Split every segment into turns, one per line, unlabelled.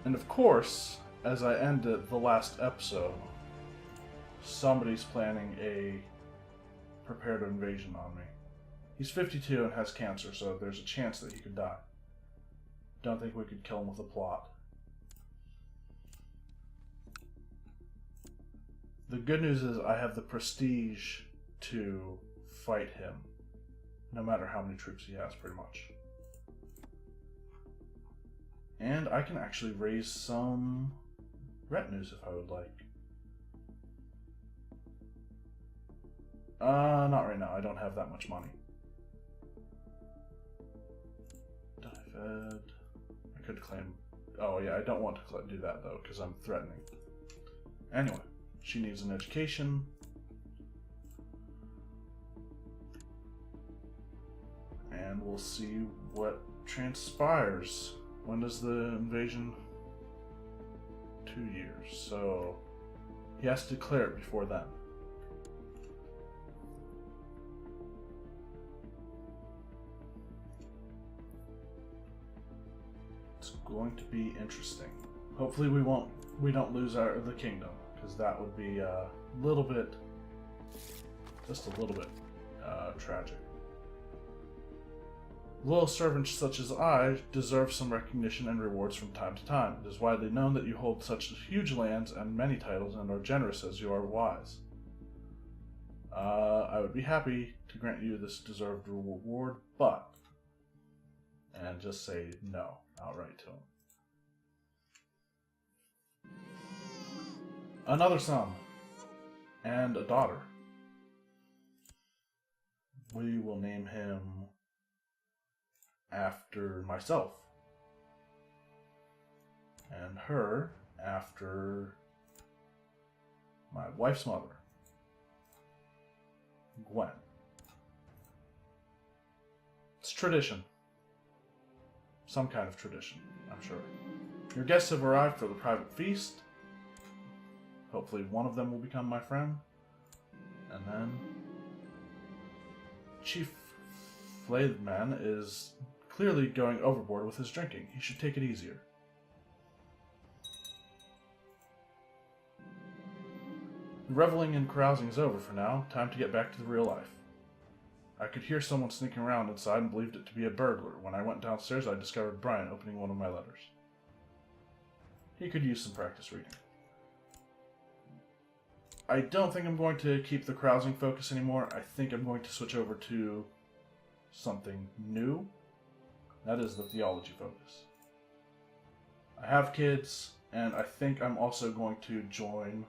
And of course, as I ended the last episode, somebody's planning a prepared invasion on me. He's 52 and has cancer, so there's a chance that he could die. Don't think we could kill him with a plot. The good news is I have the prestige to fight him, no matter how many troops he has, pretty much. And I can actually raise some retinues if I would like. Not right now. I don't have that much money. Fed. I could claim... Oh yeah, I don't want to do that though, because I'm threatening. Anyway, she needs an education. And we'll see what transpires. When does the invasion? 2 years, so he has to declare it before then. It's going to be interesting. Hopefully we don't lose the kingdom, because that would be a little bit, just a little bit tragic. Loyal servants such as I deserve some recognition and rewards from time to time. It is widely known that you hold such huge lands and many titles and are generous as you are wise. I would be happy to grant you this deserved reward, but... And just say no outright to him. Another son. And a daughter. We will name him... after myself, and her after my wife's mother, Gwen. It's tradition. Some kind of tradition, I'm sure. Your guests have arrived for the private feast. Hopefully one of them will become my friend. And then Chief Fledgling is clearly going overboard with his drinking. He should take it easier. The reveling and carousing is over for now. Time to get back to the real life. I could hear someone sneaking around inside and believed it to be a burglar. When I went downstairs, I discovered Brian opening one of my letters. He could use some practice reading. I don't think I'm going to keep the carousing focus anymore. I think I'm going to switch over to something new. That is the theology focus. I have kids, and I think I'm also going to join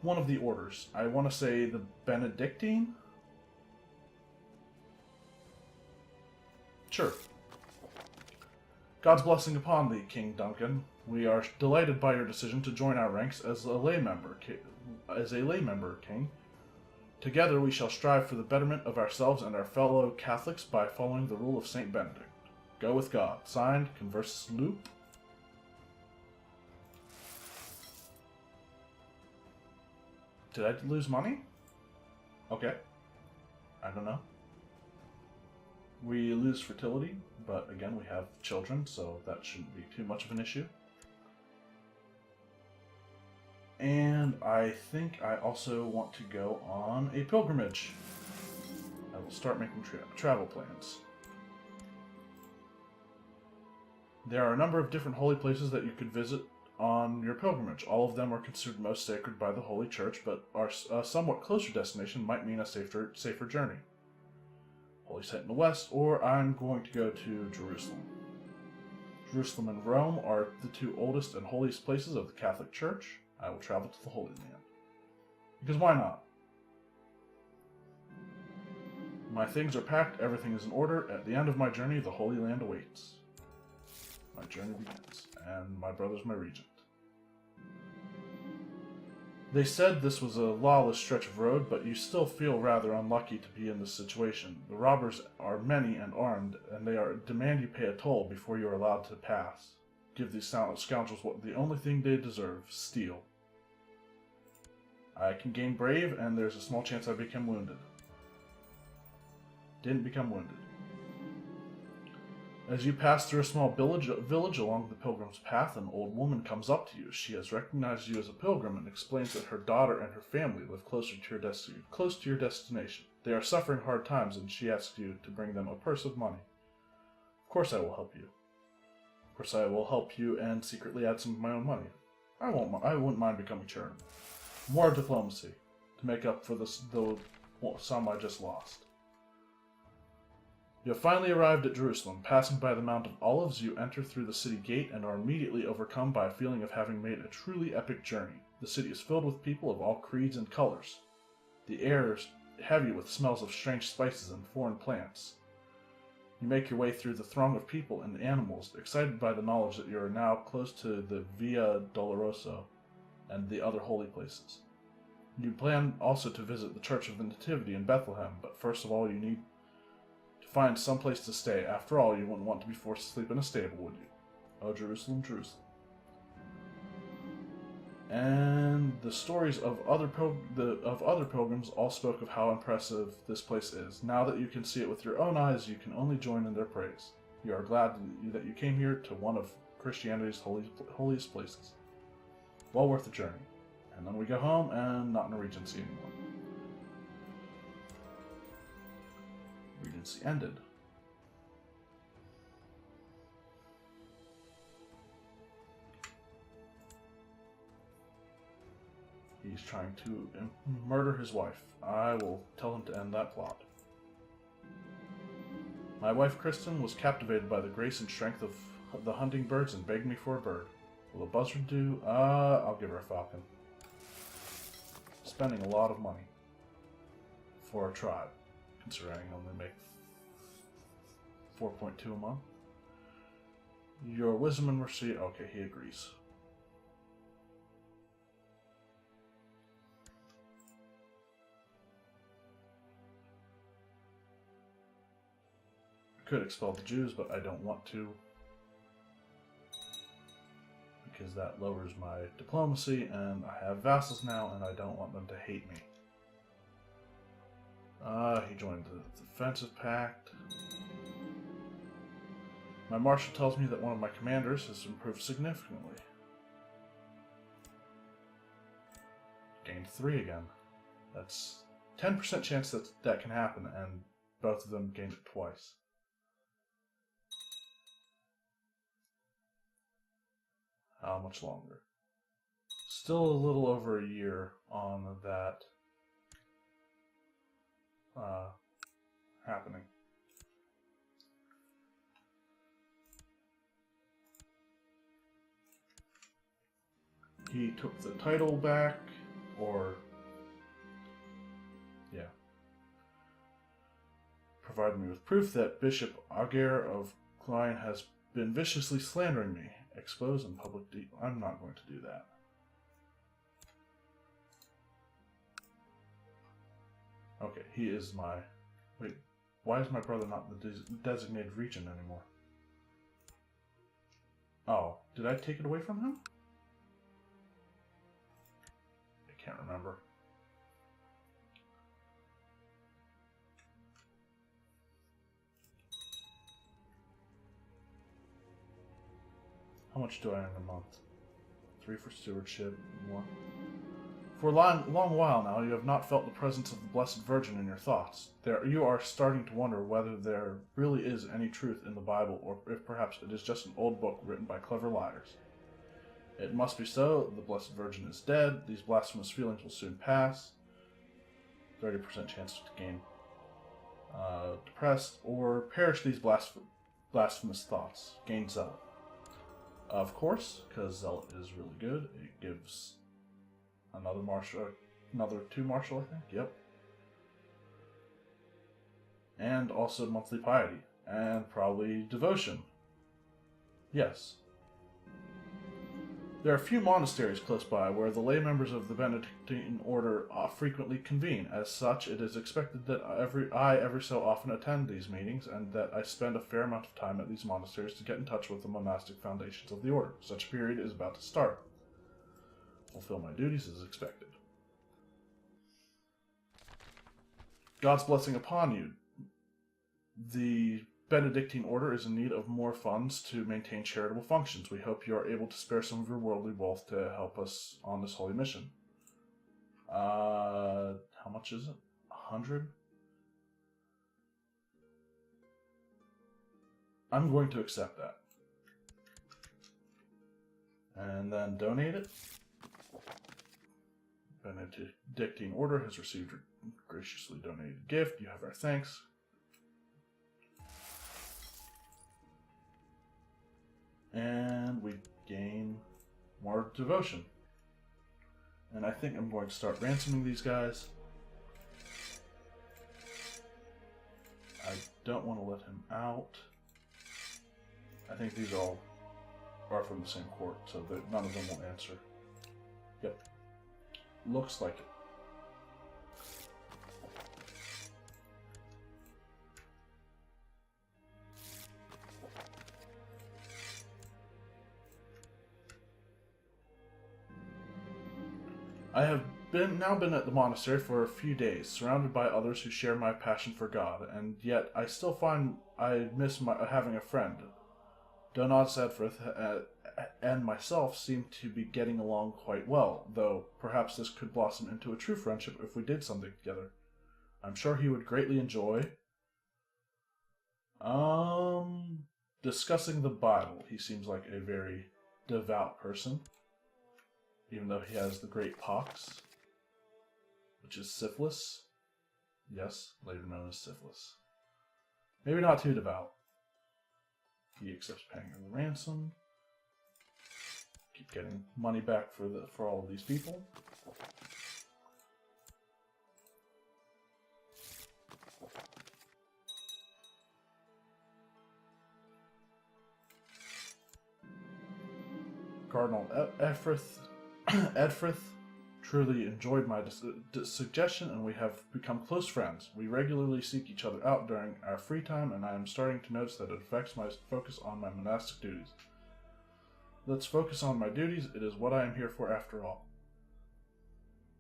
one of the orders. I want to say the Benedictine? Sure. God's blessing upon thee, King Duncan. We are delighted by your decision to join our ranks as a lay member, King. Together we shall strive for the betterment of ourselves and our fellow Catholics by following the rule of Saint Benedict. Go with God. Signed, Conversus Loop. Did I lose money? Okay. I don't know. We lose fertility, but again, we have children, so that shouldn't be too much of an issue. And I think I also want to go on a pilgrimage. I will start making travel plans. There are a number of different holy places that you could visit on your pilgrimage. All of them are considered most sacred by the Holy Church, but a somewhat closer destination might mean a safer journey. Holy Site in the West, or I'm going to go to Jerusalem. Jerusalem and Rome are the two oldest and holiest places of the Catholic Church. I will travel to the Holy Land. Because why not? My things are packed, everything is in order. At the end of my journey, the Holy Land awaits. My journey begins, and my brother's my regent. They said this was a lawless stretch of road, but you still feel rather unlucky to be in this situation. The robbers are many and armed, and they demand you pay a toll before you are allowed to pass. Give these scoundrels the only thing they deserve, steal. I can gain brave, and there's a small chance I become wounded. Didn't become wounded. As you pass through a small village along the pilgrim's path, an old woman comes up to you. She has recognized you as a pilgrim and explains that her daughter and her family live close to your destination. They are suffering hard times, and she asks you to bring them a purse of money. Of course I will help you. Of course I will help you and secretly add some of my own money. I wouldn't mind becoming chairman. More diplomacy to make up for the sum I just lost. You have finally arrived at Jerusalem. Passing by the Mount of Olives, you enter through the city gate and are immediately overcome by a feeling of having made a truly epic journey. The city is filled with people of all creeds and colors. The air is heavy with smells of strange spices and foreign plants. You make your way through the throng of people and animals, excited by the knowledge that you are now close to the Via Dolorosa and the other holy places. You plan also to visit the Church of the Nativity in Bethlehem, but first of all you need to find some place to stay. After all, you wouldn't want to be forced to sleep in a stable, would you? Oh, Jerusalem, Jerusalem. And the stories of other pilgrims all spoke of how impressive this place is. Now that you can see it with your own eyes, you can only join in their praise. You are glad that you came here to one of Christianity's holiest places. Well worth the journey. And then we go home and not in a regency anymore. Regency ended. He's trying to murder his wife. I will tell him to end that plot. My wife Kristen was captivated by the grace and strength of the hunting birds and begged me for a bird. Will a buzzard do? I'll give her a falcon. Spending a lot of money for a tribe, considering I only make 4.2 a month. Your wisdom and mercy. Okay, he agrees. Could expel the Jews, but I don't want to, because that lowers my diplomacy, and I have vassals now, and I don't want them to hate me. He joined the defensive pact. My marshal tells me that one of my commanders has improved significantly. Gained 3 again. That's 10% chance that can happen, and both of them gained it twice. How much longer? Still a little over a year on that happening. He took the title back, or yeah, provided me with proof that Bishop Éire of Clyne has been viciously slandering me. Expose in public. I'm not going to do that. Okay, he is my. Wait, why is my brother not the designated regent anymore? Oh, did I take it away from him? I can't remember. How much do I earn a month? 3 for stewardship, 1. For a long while now, you have not felt the presence of the Blessed Virgin in your thoughts. You are starting to wonder whether there really is any truth in the Bible, or if perhaps it is just an old book written by clever liars. It must be so. The Blessed Virgin is dead. These blasphemous feelings will soon pass. 30% chance to gain depressed, or perish these blasphemous thoughts. Gain zealot. Of course, because zealot is really good. It gives another 2 martial, I think. Yep. And also monthly piety. And probably devotion. Yes. There are few monasteries close by where the lay members of the Benedictine order frequently convene. As such, it is expected that I every so often attend these meetings, and that I spend a fair amount of time at these monasteries to get in touch with the monastic foundations of the order. Such a period is about to start. Fulfill my duties as expected. God's blessing upon you. The Benedictine order is in need of more funds to maintain charitable functions. We hope you are able to spare some of your worldly wealth to help us on this holy mission. How much is it? 100? I'm going to accept that. And then donate it. Benedictine order has received your graciously donated gift. You have our thanks. And we gain more devotion. And I think I'm going to start ransoming these guys. I don't want to let him out. I think these all are from the same court, so that none of them will answer. Yep. Looks like it. I have now been at the monastery for a few days, surrounded by others who share my passion for God, and yet I still find I miss having a friend. Donald Sedfrith and myself seem to be getting along quite well, though perhaps this could blossom into a true friendship if we did something together. I'm sure he would greatly enjoy discussing the Bible. He seems like a very devout person, even though he has the great pox, which is syphilis. Yes, later known as syphilis. Maybe not too devout. He accepts paying the ransom. Keep getting money back for all of these people. Cardinal Edfrith truly enjoyed my suggestion, and we have become close friends. We regularly seek each other out during our free time, and I am starting to notice that it affects my focus on my monastic duties. Let's focus on my duties. It is what I am here for after all.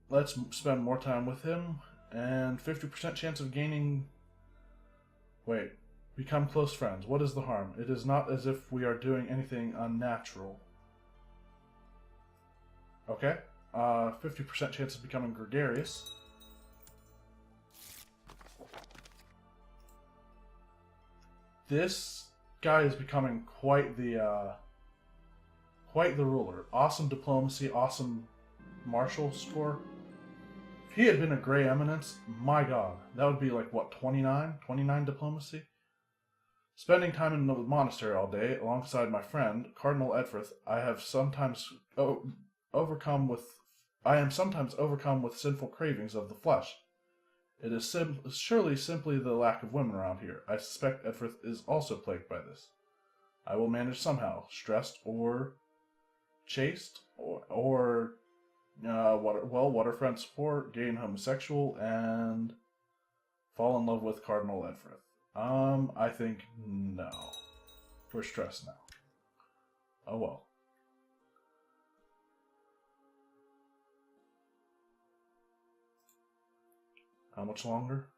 Let's spend more time with him, and 50% chance of gaining... Wait. Become close friends. What is the harm? It is not as if we are doing anything unnatural. Okay. 50% chance of becoming gregarious. This guy is becoming quite the ruler. Awesome diplomacy, awesome martial score. If he had been a Grey Eminence, my god, that would be like, what, 29? 29 diplomacy? Spending time in the monastery all day, alongside my friend, Cardinal Edfrith, I am sometimes overcome with sinful cravings of the flesh. It is surely simply the lack of women around here. I suspect Edfrith is also plagued by this. I will manage somehow, stressed or chaste, or waterfront sport, gain homosexual, and fall in love with Cardinal Edfrith. I think no. We're stressed now. Oh well. How much longer?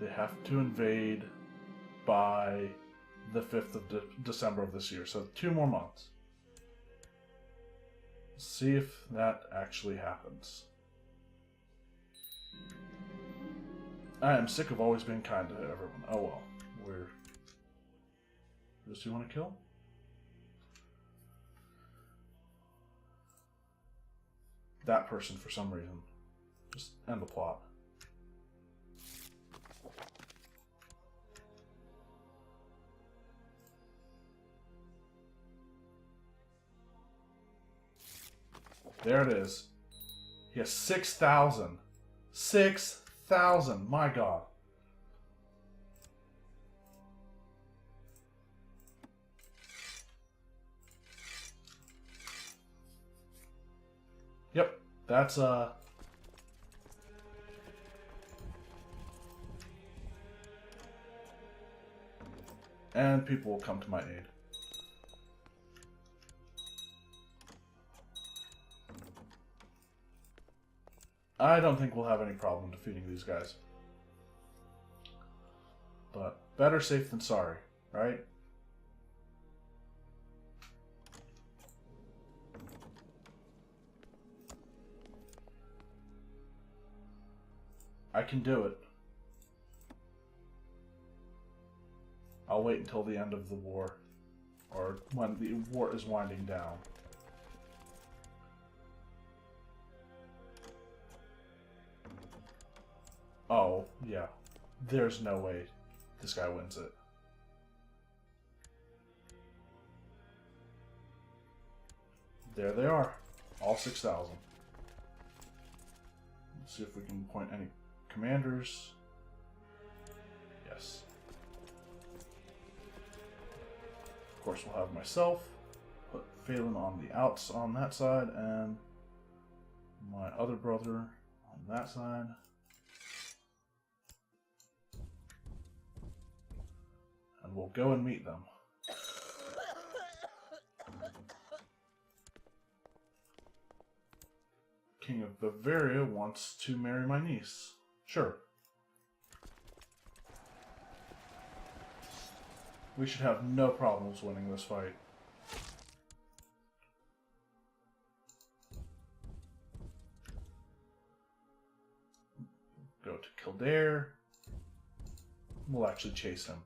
They have to invade by the 5th of December of this year, so 2 more months. See if that actually happens. I am sick of always being kind to everyone. Oh well. Who does he want to kill? That person for some reason. Just end the plot. There it is. He has 6,000. 6,000. My god. Yep. That's and people will come to my aid. I don't think we'll have any problem defeating these guys. But better safe than sorry, right? I can do it. I'll wait until the end of the war, or when the war is winding down. Oh, yeah. There's no way this guy wins it. There they are. All 6,000. Let's see if we can appoint any commanders. Yes. Of course, we'll have myself. Put Phelan on the outs on that side, and my other brother on that side. And we'll go and meet them. King of Bavaria wants to marry my niece. Sure. We should have no problems winning this fight. Go to Kildare. We'll actually chase him.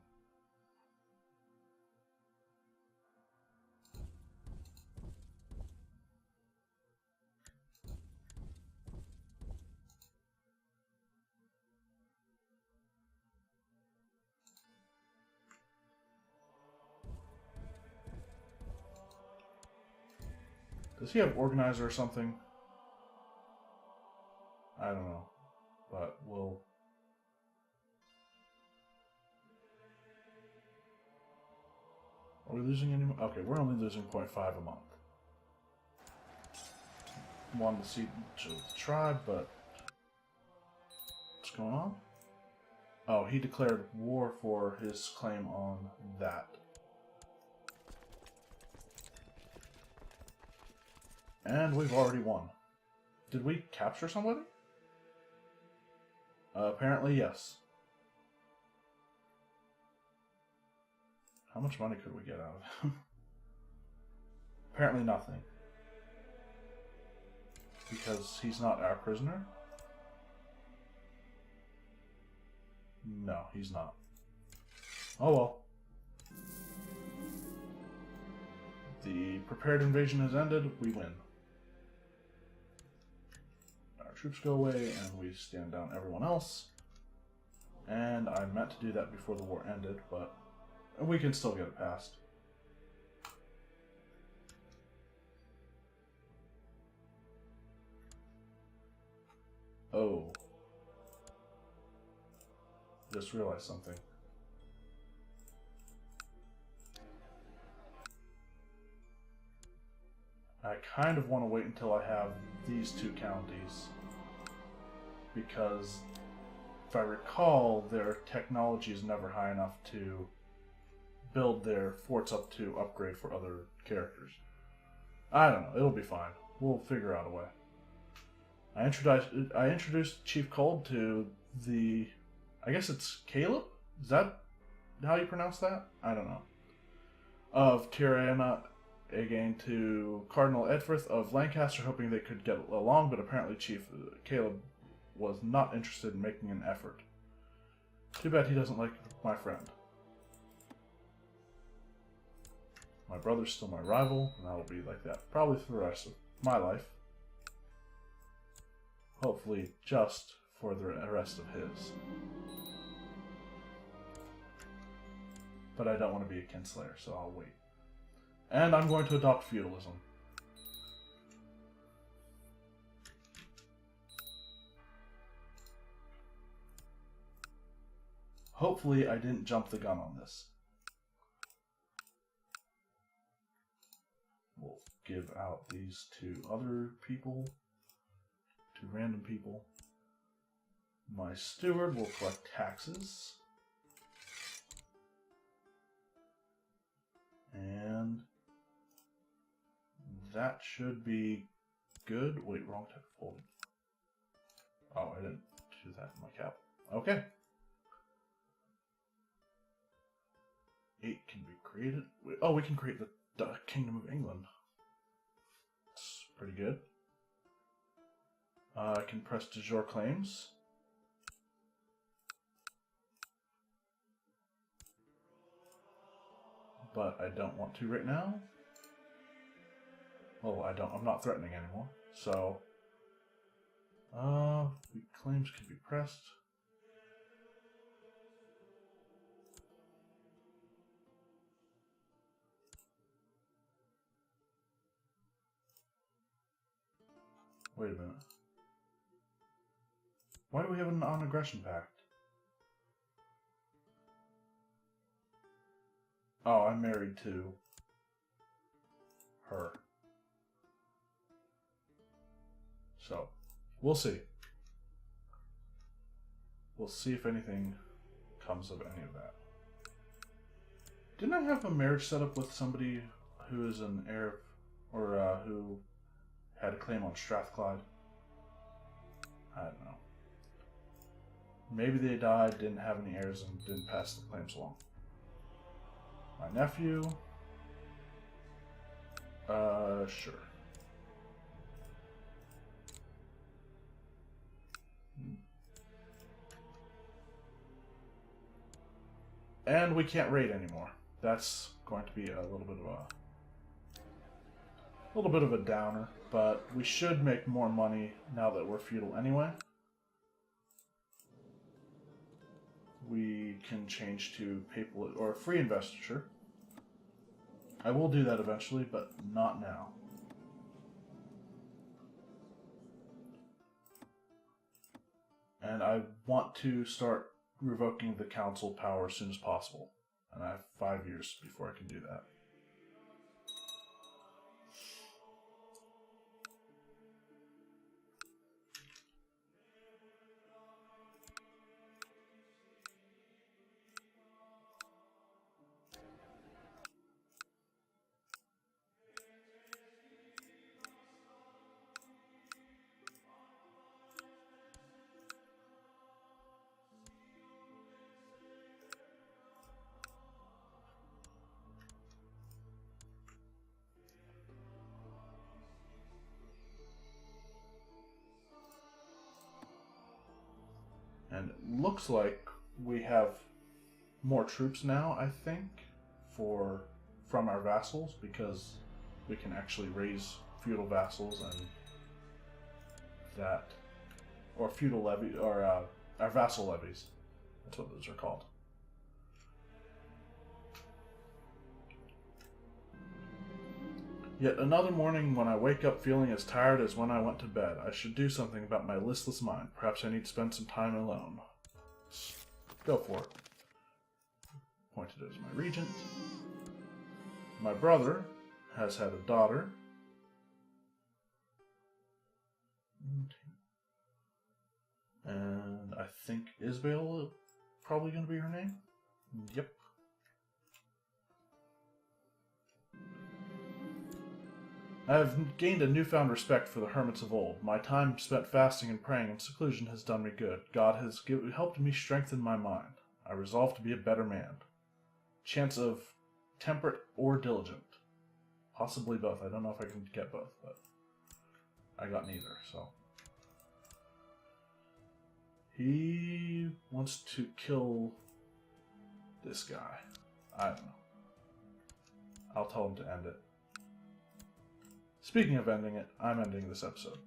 Does he have organizer or something? I don't know, but we'll... Are we losing any? Okay, we're only losing 0.5 a month. Wanted to see the tribe, but what's going on? Oh, he declared war for his claim on that. And we've already won. Did we capture somebody? Apparently, yes. How much money could we get out of him? Apparently nothing. Because he's not our prisoner? No, he's not. Oh well. The prepared invasion has ended, we win. Our troops go away and we stand down everyone else. And I meant to do that before the war ended, but we can still get it passed. Oh. Just realized something. I kind of want to wait until I have these two counties, because if I recall, their technology is never high enough to build their forts up to upgrade for other characters. I don't know, it'll be fine. We'll figure out a way. I introduced Chief Cold to the, I guess it's Caleb? Is that how you pronounce that? I don't know. Of Tirana again to Cardinal Edfrith of Lancaster, hoping they could get along, but apparently Chief Caleb was not interested in making an effort. Too bad he doesn't like my friend. My brother's still my rival, and that'll be like that probably for the rest of my life. Hopefully just for the rest of his. But I don't want to be a kinslayer, so I'll wait. And I'm going to adopt feudalism. Hopefully I didn't jump the gun on this. We'll give out these to other people, to random people. My steward will collect taxes. And that should be good. Wait, wrong type of folding. Oh, I didn't do that in my cap. Okay. 8 can be created. Oh, we can create the Kingdom of England. That's pretty good. I can press de jure claims. But I don't want to right now. Oh, I'm not threatening anymore. So, the claims can be pressed. Wait a minute. Why do we have a non-aggression pact? Oh, I'm married to her. So, we'll see. We'll see if anything comes of any of that. Didn't I have a marriage set up with somebody who is an heir, or who had a claim on Strathclyde? I don't know. Maybe they died, didn't have any heirs, and didn't pass the claims along. My nephew? Sure. And we can't raid anymore. That's going to be a little bit of a downer, but we should make more money now that we're feudal anyway. We can change to papal or free investiture. I will do that eventually, but not now. And I want to start revoking the council power as soon as possible. And I have 5 years before I can do that. And it looks like we have more troops now, I think, from our vassals, because we can actually raise feudal vassals and that, or feudal levy, or our vassal levies. That's what those are called. Yet another morning when I wake up feeling as tired as when I went to bed. I should do something about my listless mind. Perhaps I need to spend some time alone. Go for it. Appointed as my regent. My brother has had a daughter. And I think Isabel is probably going to be her name. Yep. I have gained a newfound respect for the hermits of old. My time spent fasting and praying in seclusion has done me good. God has helped me strengthen my mind. I resolve to be a better man. Chance of temperate or diligent. Possibly both. I don't know if I can get both, but I got neither, so. He wants to kill this guy. I don't know. I'll tell him to end it. Speaking of ending it, I'm ending this episode.